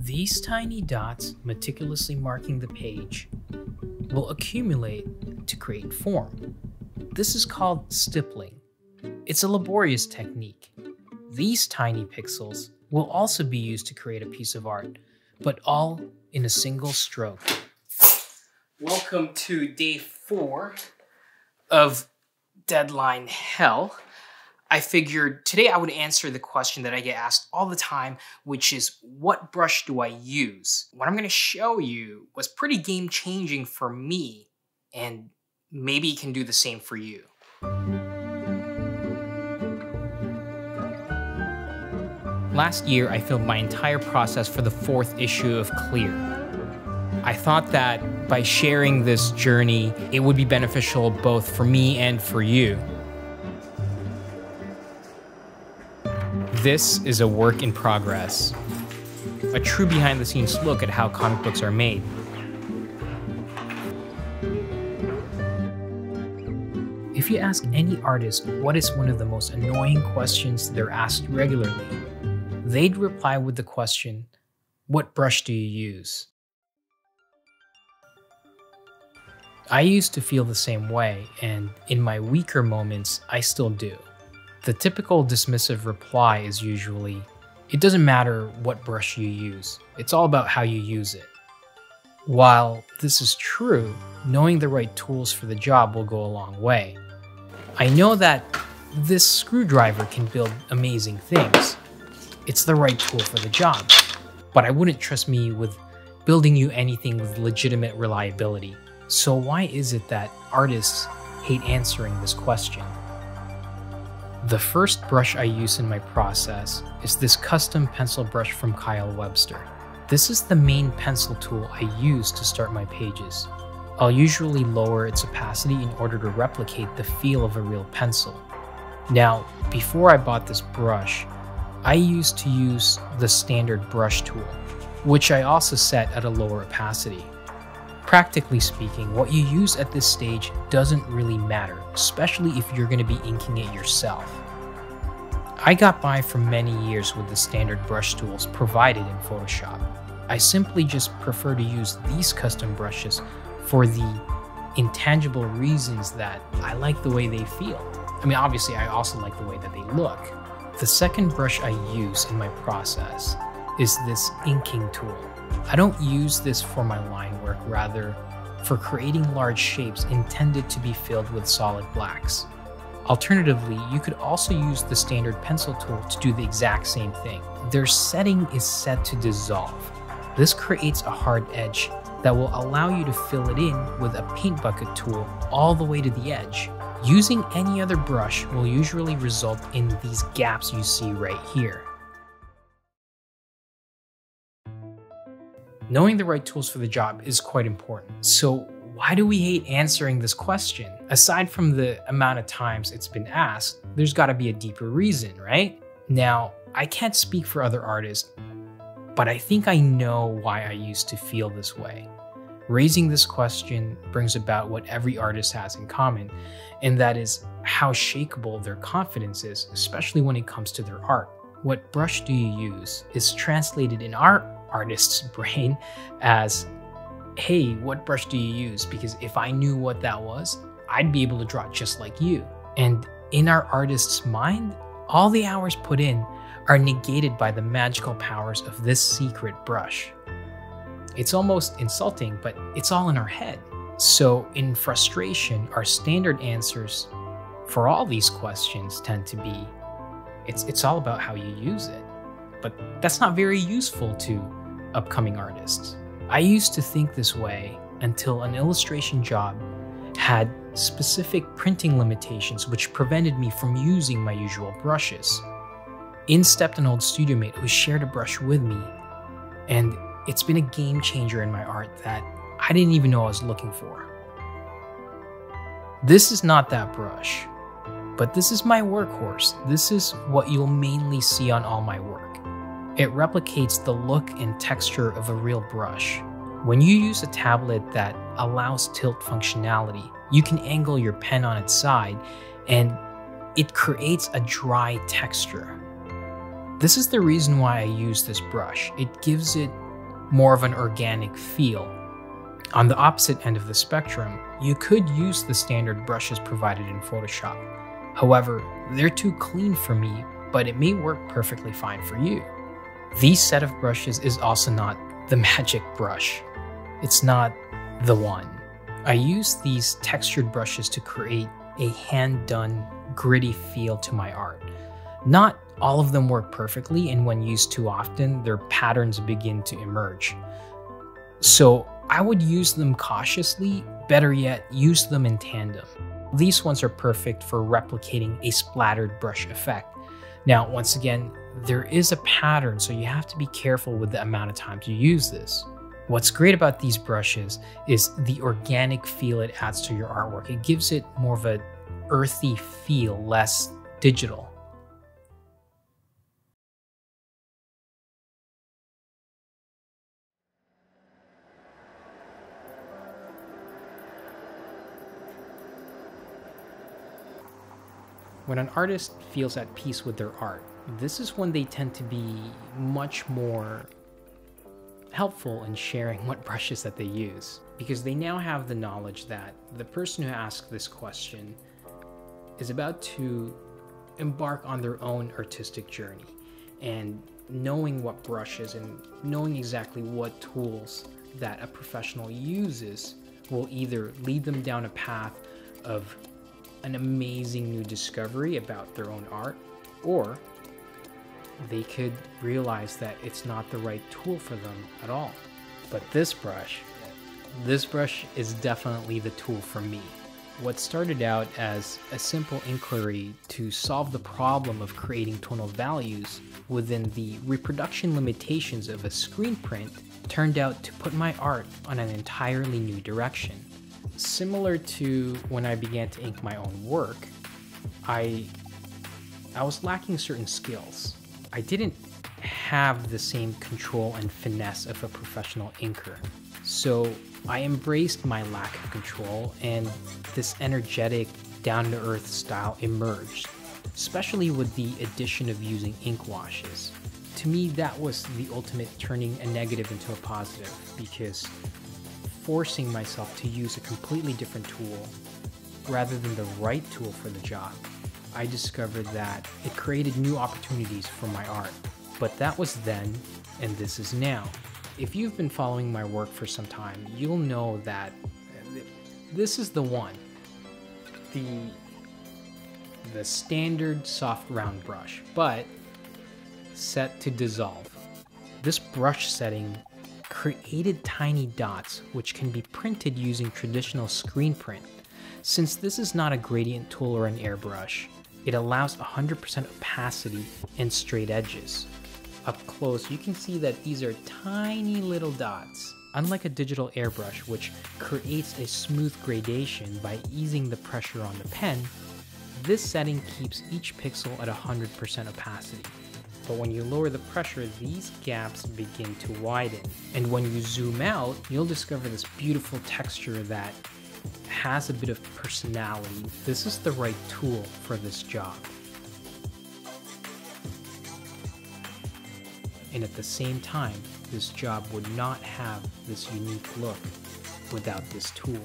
These tiny dots meticulously marking the page will accumulate to create form. This is called stippling. It's a laborious technique. These tiny pixels will also be used to create a piece of art, but all in a single stroke. Welcome to day 4 of Deadline Hell. I figured today I would answer the question that I get asked all the time, which is, what brush do I use? What I'm going to show you was pretty game-changing for me, and maybe it can do the same for you. Last year, I filmed my entire process for the 4th issue of Clear. I thought that by sharing this journey, it would be beneficial both for me and for you. This is a work in progress, a true behind-the-scenes look at how comic books are made. If you ask any artist what is one of the most annoying questions they're asked regularly, they'd reply with the question, "What brush do you use?" I used to feel the same way, and in my weaker moments, I still do. The typical dismissive reply is usually, "It doesn't matter what brush you use, it's all about how you use it." While this is true, knowing the right tools for the job will go a long way. I know that this screwdriver can build amazing things. It's the right tool for the job, but I wouldn't trust me with building you anything with legitimate reliability. So why is it that artists hate answering this question? The first brush I use in my process is this custom pencil brush from Webster. This is the main pencil tool I use to start my pages. I'll usually lower its opacity in order to replicate the feel of a real pencil. Now, before I bought this brush, I used to use the standard brush tool, which I also set at a lower opacity. Practically speaking, what you use at this stage doesn't really matter, especially if you're going to be inking it yourself. I got by for many years with the standard brush tools provided in Photoshop. I simply just prefer to use these custom brushes for the intangible reasons that I like the way they feel. I mean, obviously, I also like the way that they look. The second brush I use in my process is this inking tool. I don't use this for my line work, rather for creating large shapes intended to be filled with solid blacks. Alternatively, you could also use the standard pencil tool to do the exact same thing. Their setting is set to dissolve. This creates a hard edge that will allow you to fill it in with a paint bucket tool all the way to the edge. Using any other brush will usually result in these gaps you see right here. Knowing the right tools for the job is quite important. So why do we hate answering this question? Aside from the amount of times it's been asked, there's got to be a deeper reason, right? Now, I can't speak for other artists, but I think I know why I used to feel this way. Raising this question brings about what every artist has in common, and that is how shakable their confidence is, especially when it comes to their art. What brush do you use is translated in our artist's brain as, hey, what brush do you use? Because if I knew what that was, I'd be able to draw just like you. And in our artist's mind, all the hours put in are negated by the magical powers of this secret brush. It's almost insulting, but it's all in our head. So in frustration, our standard answers for all these questions tend to be, it's all about how you use it. But that's not very useful to upcoming artists. I used to think this way until an illustration job had specific printing limitations which prevented me from using my usual brushes. In stepped an old studio mate who shared a brush with me, and it's been a game changer in my art that I didn't even know I was looking for. This is not that brush, but this is my workhorse. This is what you'll mainly see on all my work. It replicates the look and texture of a real brush. When you use a tablet that allows tilt functionality, you can angle your pen on its side and it creates a dry texture. This is the reason why I use this brush. It gives it more of an organic feel. On the opposite end of the spectrum, you could use the standard brushes provided in Photoshop. However, they're too clean for me, but it may work perfectly fine for you. This set of brushes is also not the magic brush. It's not the one. I use these textured brushes to create a hand-done, gritty feel to my art. Not all of them work perfectly, and when used too often, their patterns begin to emerge. So I would use them cautiously, better yet, use them in tandem. These ones are perfect for replicating a splattered brush effect. Now, once again, there is a pattern, so you have to be careful with the amount of times you use this. What's great about these brushes is the organic feel it adds to your artwork. It gives it more of an earthy feel, less digital. When an artist feels at peace with their art, this is when they tend to be much more helpful in sharing what brushes that they use, because they now have the knowledge that the person who asked this question is about to embark on their own artistic journey, and knowing what brushes and knowing exactly what tools that a professional uses will either lead them down a path of an amazing new discovery about their own art, or they could realize that it's not the right tool for them at all. But this brush is definitely the tool for me. What started out as a simple inquiry to solve the problem of creating tonal values within the reproduction limitations of a screen print turned out to put my art on an entirely new direction. Similar to when I began to ink my own work, I was lacking certain skills. I didn't have the same control and finesse of a professional inker. So I embraced my lack of control, and this energetic, down-to-earth style emerged, especially with the addition of using ink washes. To me, that was the ultimate turning a negative into a positive, because forcing myself to use a completely different tool rather than the right tool for the job, I discovered that it created new opportunities for my art. But that was then, and this is now. If you've been following my work for some time, you'll know that this is the one. The standard soft round brush, but set to dissolve. This brush setting created tiny dots which can be printed using traditional screen print. Since this is not a gradient tool or an airbrush, it allows 100% opacity and straight edges. Up close, you can see that these are tiny little dots. Unlike a digital airbrush, which creates a smooth gradation by easing the pressure on the pen, this setting keeps each pixel at 100% opacity. But when you lower the pressure, these gaps begin to widen. And when you zoom out, you'll discover this beautiful texture that has a bit of personality. This is the right tool for this job. And at the same time, this job would not have this unique look without this tool.